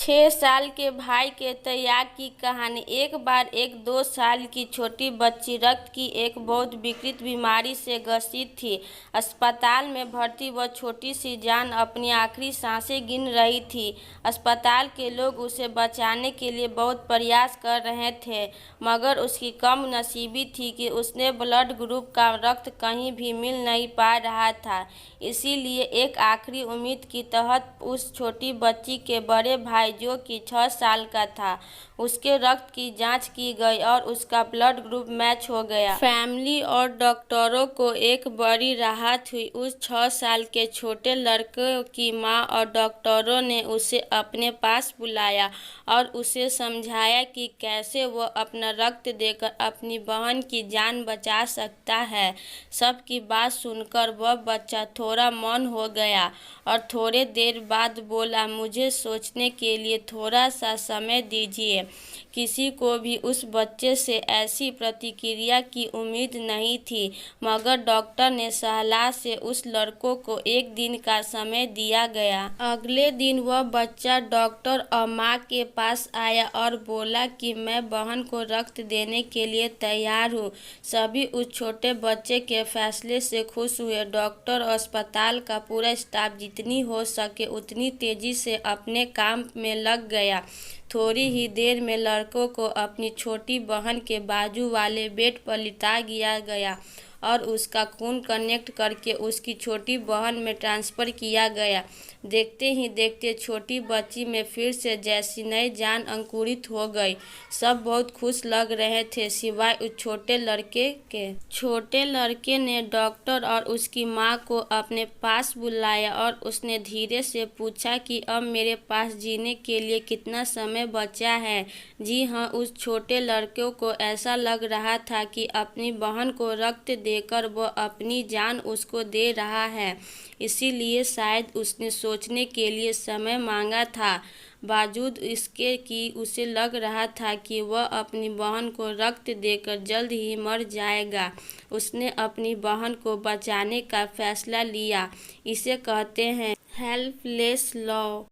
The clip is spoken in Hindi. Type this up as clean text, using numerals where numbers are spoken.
6 साल के भाई के त्याग की कहानी। एक बार एक 2 साल की छोटी बच्ची रक्त की एक बहुत विकृत बीमारी से ग्रसित थी। अस्पताल में भर्ती वह छोटी सी जान अपनी आखिरी सांसें गिन रही थी। अस्पताल के लोग उसे बचाने के लिए बहुत प्रयास कर रहे थे, मगर उसकी कम नसीबी थी कि उसने ब्लड ग्रुप का रक्त कहीं भी मिल नहीं पा रहा था। इसीलिए एक आखिरी उम्मीद की तहत उस छोटी बच्ची के बड़े भाई, जो कि 6 साल का था, उसके रक्त की जांच की गई और उसका ब्लड ग्रुप मैच हो गया। फैमिली और डॉक्टरों को एक बड़ी राहत हुई। उस 6 साल के छोटे लड़के की मां और डॉक्टरों ने उसे अपने पास बुलाया और उसे समझाया कि कैसे वह अपना रक्त देकर अपनी बहन की जान बचा सकता है। सबकी बात सुनकर वह बच्चा थोड़ा मौन हो गया और थोड़ी देर बाद बोला, मुझे सोचने के लिए थोड़ा सा समय दीजिए। किसी को भी उस बच्चे से ऐसी प्रतिक्रिया की उम्मीद नहीं थी, मगर डॉक्टर ने सलाह से उस लड़कों को एक दिन का समय दिया गया। अगले दिन वह बच्चा डॉक्टर और माँ के पास आया और बोला कि मैं बहन को रक्त देने के लिए तैयार हूँ। सभी उस छोटे बच्चे के फैसले से खुश हुए। डॉक्टर और अस्पताल का पूरा स्टाफ जितनी हो सके उतनी तेजी से अपने काम में लग गया। थोड़ी ही देर में लड़कों को अपनी छोटी बहन के बाजू वाले बेड पर लिटा दिया गया और उसका खून कनेक्ट करके उसकी छोटी बहन में ट्रांसफ़र किया गया। देखते ही देखते छोटी बच्ची में फिर से जैसी नई जान अंकुरित हो गई। सब बहुत खुश लग रहे थे, सिवाय उस छोटे लड़के के। छोटे लड़के ने डॉक्टर और उसकी माँ को अपने पास बुलाया और उसने धीरे से पूछा कि अब मेरे पास जीने के लिए कितना समय बचा है। जी हाँ, उस छोटे लड़के को ऐसा लग रहा था कि अपनी बहन को रक्त देकर वह अपनी जान उसको दे रहा है, इसीलिए शायद उसने सोचने के लिए समय मांगा था। बावजूद इसके कि उसे लग रहा था कि वह अपनी बहन को रक्त देकर जल्द ही मर जाएगा, उसने अपनी बहन को बचाने का फैसला लिया। इसे कहते हैं हेल्पलेस लव।